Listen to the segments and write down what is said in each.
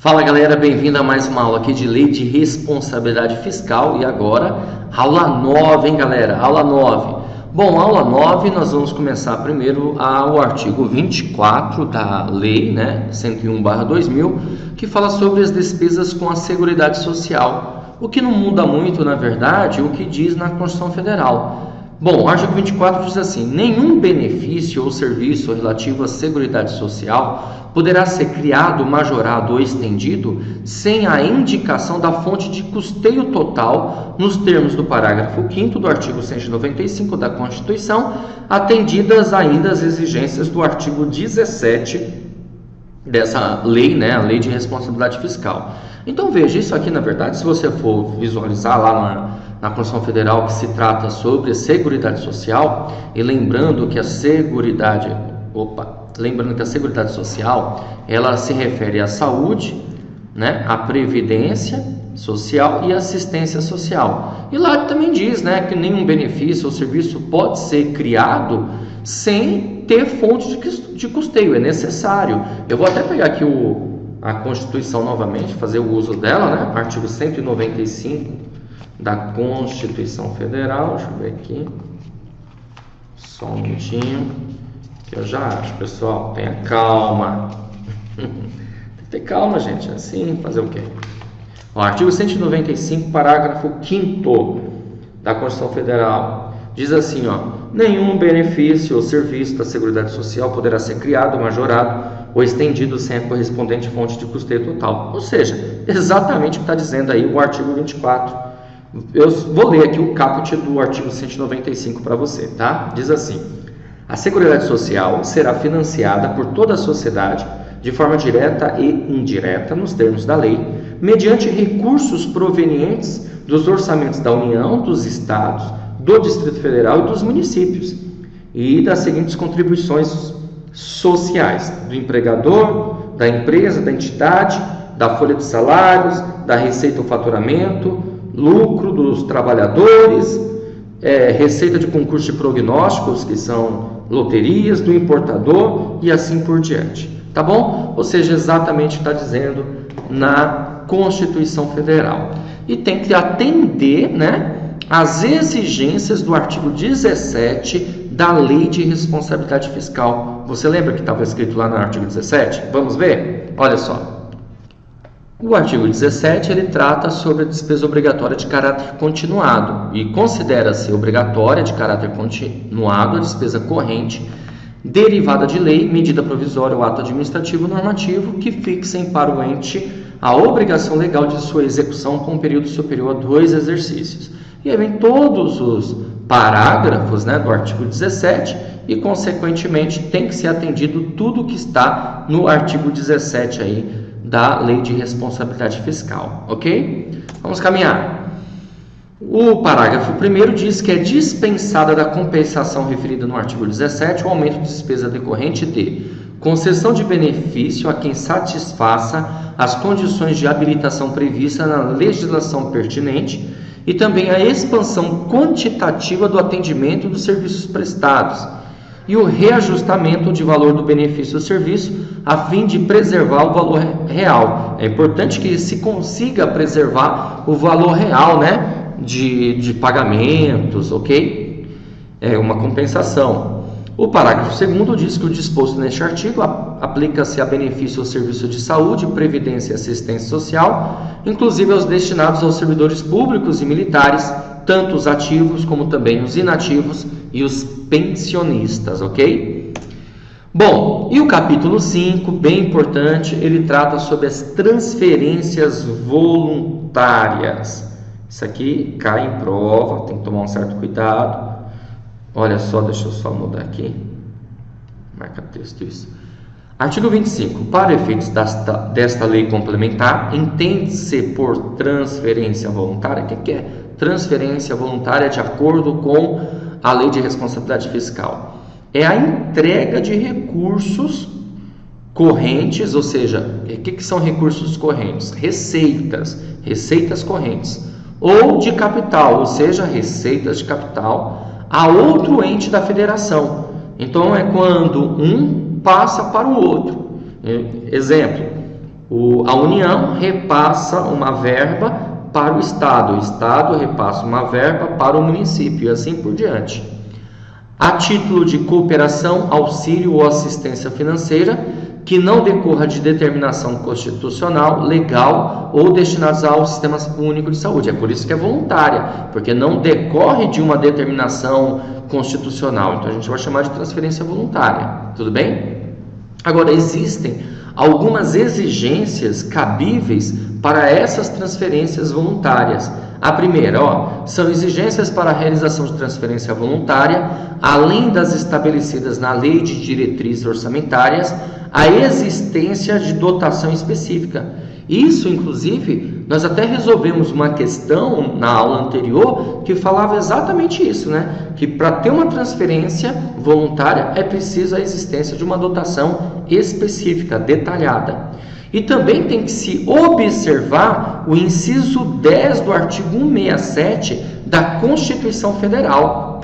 Fala galera, bem-vindo a mais uma aula aqui de Lei de Responsabilidade Fiscal e agora aula 9, hein galera? Aula 9. Bom, aula 9 nós vamos começar primeiro o artigo 24 da Lei 101/2000, que fala sobre as despesas com a Seguridade Social. O que não muda muito, na verdade, o que diz na Constituição Federal. Bom, o artigo 24 diz assim: nenhum benefício ou serviço relativo à Seguridade Social poderá ser criado, majorado ou estendido sem a indicação da fonte de custeio total nos termos do parágrafo 5º do artigo 195 da Constituição, atendidas ainda as exigências do artigo 17 dessa lei, a Lei de Responsabilidade Fiscal. Então veja, isso aqui na verdade, se você for visualizar lá na Constituição Federal, que se trata sobre a Seguridade Social, e lembrando que a Seguridade Social, ela se refere à saúde, à previdência social e assistência social. E lá também diz, que nenhum benefício ou serviço pode ser criado sem ter fonte de custeio, é necessário. Eu vou até pegar aqui a Constituição novamente, fazer o uso dela, artigo 195 da Constituição Federal. Deixa eu ver aqui, só um minutinho, que eu já acho, pessoal, tenha calma. Tem que ter calma, gente, assim, fazer o quê? Artigo 195, parágrafo 5º da Constituição Federal, diz assim, nenhum benefício ou serviço da Seguridade Social poderá ser criado, majorado ou estendido sem a correspondente fonte de custeio total. Ou seja, exatamente o que está dizendo aí o artigo 24. Eu vou ler aqui o caput do artigo 195 para você, tá? Diz assim: a Seguridade Social será financiada por toda a sociedade de forma direta e indireta, nos termos da lei, mediante recursos provenientes dos orçamentos da União, dos Estados, do Distrito Federal e dos municípios, e das seguintes contribuições sociais: do empregador, da empresa, da entidade, da folha de salários, da receita ou faturamento, lucro dos trabalhadores, receita de concurso de prognósticos, que são loterias, do importador e assim por diante. Tá bom? Ou seja, exatamente o que está dizendo na Constituição Federal. E tem que atender, as exigências do artigo 17 da Lei de Responsabilidade Fiscal. Você lembra que estava escrito lá no artigo 17? Vamos ver? Olha só. O artigo 17, ele trata sobre a despesa obrigatória de caráter continuado e considera-se obrigatória de caráter continuado a despesa corrente derivada de lei, medida provisória ou ato administrativo normativo que fixem para o ente a obrigação legal de sua execução com um período superior a 2 exercícios. E aí vem todos os parágrafos do artigo 17 e, consequentemente, tem que ser atendido tudo que está no artigo 17 aí da Lei de Responsabilidade Fiscal, ok? Vamos caminhar. O parágrafo 1º diz que é dispensada da compensação referida no artigo 17 o aumento de despesa decorrente de concessão de benefício a quem satisfaça as condições de habilitação prevista na legislação pertinente e também a expansão quantitativa do atendimento dos serviços prestados e o reajustamento de valor do benefício ou serviço a fim de preservar o valor real. É importante que se consiga preservar o valor real, de pagamentos, ok? É uma compensação. O parágrafo 2º diz que o disposto neste artigo aplica-se a benefício ou serviço de saúde, previdência e assistência social, inclusive aos destinados aos servidores públicos e militares, tanto os ativos como também os inativos e os pensionistas, ok? Bom, e o capítulo 5, bem importante, ele trata sobre as transferências voluntárias. Isso aqui cai em prova, tem que tomar um certo cuidado. Olha só, deixa eu só mudar aqui. Marca texto isso. Artigo 25. Para efeitos desta lei complementar, entende-se por transferência voluntária. O que é transferência voluntária de acordo com a Lei de Responsabilidade Fiscal? É a entrega de recursos correntes, ou seja, o que são recursos correntes? Receitas correntes, ou de capital, ou seja, receitas de capital, a outro ente da federação. Então, é quando um passa para o outro. Exemplo, A União repassa uma verba para o Estado repassa uma verba para o município e assim por diante. A título de cooperação, auxílio ou assistência financeira que não decorra de determinação constitucional, legal ou destinados ao Sistema Único de Saúde. É por isso que é voluntária, porque não decorre de uma determinação constitucional. Então a gente vai chamar de transferência voluntária. Tudo bem? Agora, existem algumas exigências cabíveis para essas transferências voluntárias. A primeira, são exigências para a realização de transferência voluntária, além das estabelecidas na Lei de Diretrizes Orçamentárias, a existência de dotação específica. Isso, inclusive, nós até resolvemos uma questão na aula anterior que falava exatamente isso, né? Que para ter uma transferência voluntária é preciso a existência de uma dotação específica, detalhada. E também tem que se observar o inciso 10 do artigo 167 da Constituição Federal.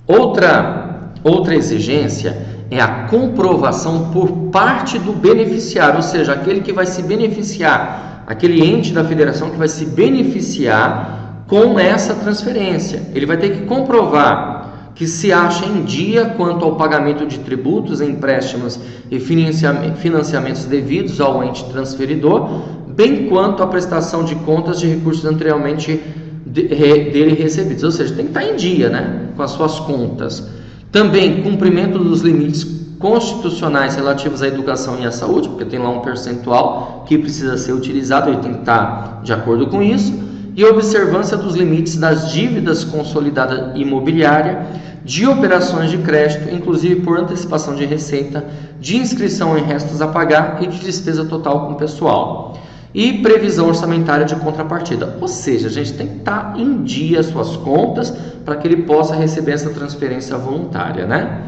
Outra exigência é a comprovação por parte do beneficiário, ou seja, aquele que vai se beneficiar, aquele ente da federação que vai se beneficiar com essa transferência. Ele vai ter que comprovar que se acha em dia quanto ao pagamento de tributos, empréstimos e financiamentos devidos ao ente transferidor, bem quanto à prestação de contas de recursos anteriormente dele recebidos. Ou seja, tem que estar em dia, né, com as suas contas. Também cumprimento dos limites constitucionais relativos à educação e à saúde, porque tem lá um percentual que precisa ser utilizado e tem que estar de acordo com isso. E observância dos limites das dívidas consolidadas imobiliária, de operações de crédito, inclusive por antecipação de receita, de inscrição em restos a pagar e de despesa total com pessoal. E previsão orçamentária de contrapartida. Ou seja, a gente tem que estar em dia as suas contas para que ele possa receber essa transferência voluntária, né?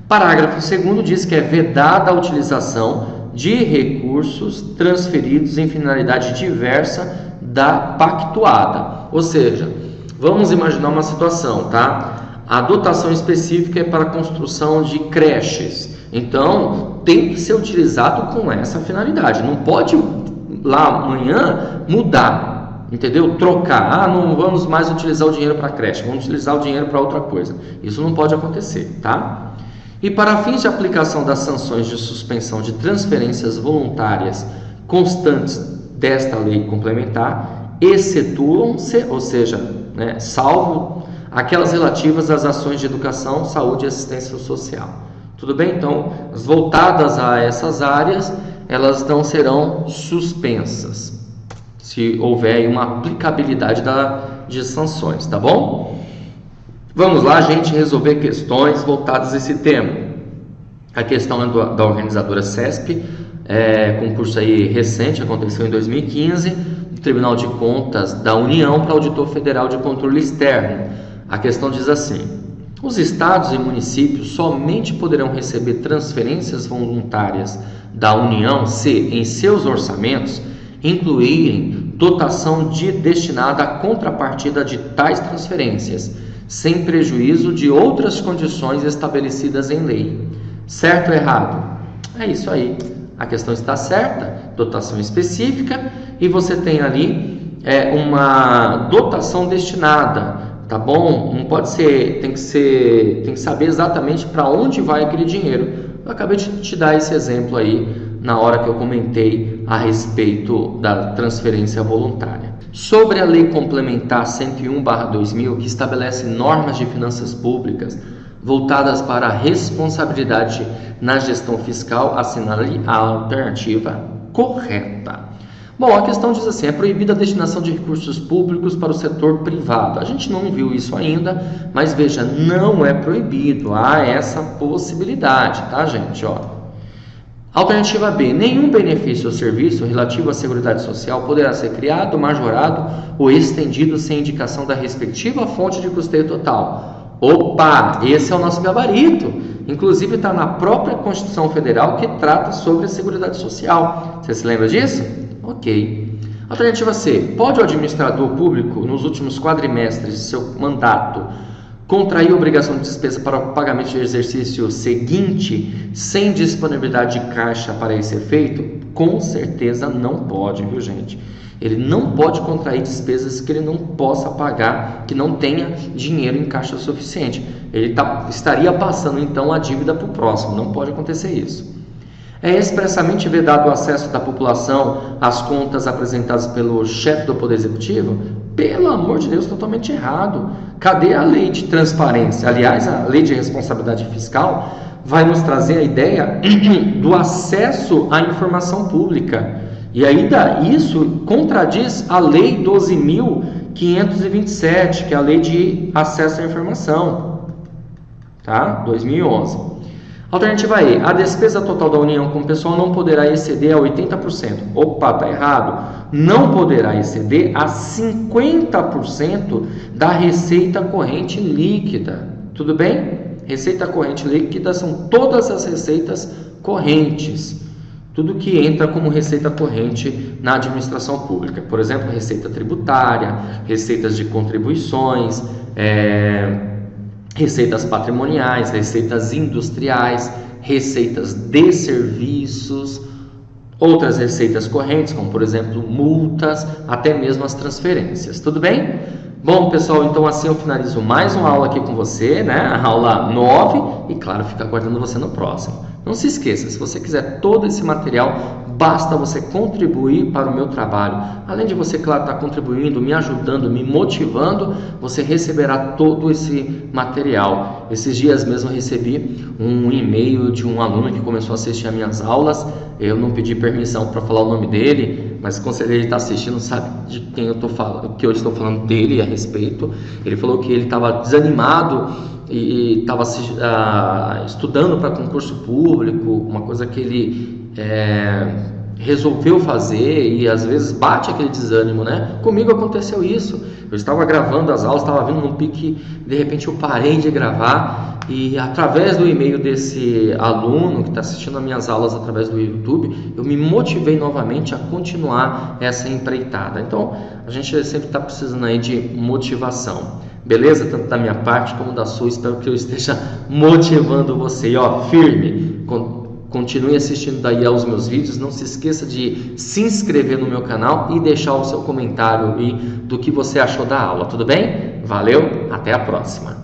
Parágrafo 2º diz que é vedada a utilização de recursos transferidos em finalidade diversa da pactuada. Ou seja, vamos imaginar uma situação, tá? A dotação específica é para a construção de creches. Então, tem que ser utilizado com essa finalidade. Não pode lá amanhã mudar, entendeu? Trocar. Não vamos mais utilizar o dinheiro para creche, vamos utilizar o dinheiro para outra coisa. Isso não pode acontecer, tá? E para fins de aplicação das sanções de suspensão de transferências voluntárias constantes desta lei complementar, excetuam-se, ou seja, né, salvo aquelas relativas às ações de educação, saúde e assistência social. Tudo bem? Então, as voltadas a essas áreas, elas não serão suspensas, se houver aí uma aplicabilidade de sanções, tá bom? Vamos lá, gente, resolver questões voltadas a esse tema. A questão é da organizadora CESP, concurso aí recente, aconteceu em 2015, do Tribunal de Contas da União para Auditor Federal de Controle Externo. A questão diz assim: os estados e municípios somente poderão receber transferências voluntárias da União se, em seus orçamentos, incluírem dotação destinada à contrapartida de tais transferências, sem prejuízo de outras condições estabelecidas em lei. Certo ou errado? É isso aí. A questão está certa, dotação específica, e você tem ali uma dotação destinada, tá bom? Não pode ser, tem que saber exatamente para onde vai aquele dinheiro. Eu acabei de te dar esse exemplo aí na hora que eu comentei a respeito da transferência voluntária. Sobre a Lei Complementar 101/2000, que estabelece normas de finanças públicas voltadas para a responsabilidade na gestão fiscal, assinale a alternativa correta. Bom, a questão diz assim: é proibida a destinação de recursos públicos para o setor privado. A gente não viu isso ainda, mas veja, não é proibido, há essa possibilidade, tá, gente? Alternativa B: nenhum benefício ou serviço relativo à Seguridade Social poderá ser criado, majorado ou estendido sem indicação da respectiva fonte de custeio total. Opa, esse é o nosso gabarito. Inclusive está na própria Constituição Federal, que trata sobre a Seguridade Social. Você se lembra disso? Ok. Alternativa C: pode o administrador público, nos últimos quadrimestres de seu mandato, contrair obrigação de despesa para o pagamento do exercício seguinte, sem disponibilidade de caixa para esse efeito? com certeza não pode, viu, gente? Ele não pode contrair despesas que ele não possa pagar, que não tenha dinheiro em caixa suficiente. Ele estaria passando então a dívida para o próximo, não pode acontecer isso. É expressamente vedado o acesso da população às contas apresentadas pelo chefe do Poder Executivo? Pelo amor de Deus, totalmente errado. Cadê a lei de transparência? Aliás, a lei de responsabilidade fiscal vai nos trazer a ideia do acesso à informação pública. E ainda isso contradiz a lei 12.527, que é a lei de acesso à informação, tá? 2011. Alternativa E, a despesa total da União com o pessoal não poderá exceder a 80%. Opa, tá errado. Não poderá exceder a 50% da receita corrente líquida. Tudo bem? Receita corrente líquida são todas as receitas correntes. Tudo que entra como receita corrente na administração pública. Por exemplo, receita tributária, receitas de contribuições, receitas patrimoniais, receitas industriais, receitas de serviços, outras receitas correntes, como por exemplo multas, até mesmo as transferências. Tudo bem? Bom, pessoal, então assim eu finalizo mais uma aula aqui com você, né? A aula 9, e claro, fica aguardando você no próximo. Não se esqueça, se você quiser todo esse material, basta você contribuir para o meu trabalho. Além de você, claro, estar contribuindo, me ajudando, me motivando, você receberá todo esse material. Esses dias mesmo eu recebi um e-mail de um aluno que começou a assistir as minhas aulas. Eu não pedi permissão para falar o nome dele, mas com certeza ele está assistindo, sabe de quem eu estou falando, que eu estou falando dele a respeito. Ele falou que ele estava desanimado e estava estudando para concurso público, uma coisa que ele resolveu fazer, e às vezes bate aquele desânimo, né? Comigo aconteceu isso. Eu estava gravando as aulas, estava vindo num pique, de repente eu parei de gravar, e através do e-mail desse aluno que está assistindo as minhas aulas através do YouTube, eu me motivei novamente a continuar essa empreitada. Então a gente sempre está precisando aí de motivação, beleza? Tanto da minha parte como da sua. Espero que eu esteja motivando você. E ó, firme, continue assistindo daí aos meus vídeos. Não se esqueça de se inscrever no meu canal e deixar o seu comentário aí do que você achou da aula, tudo bem? Valeu, até a próxima!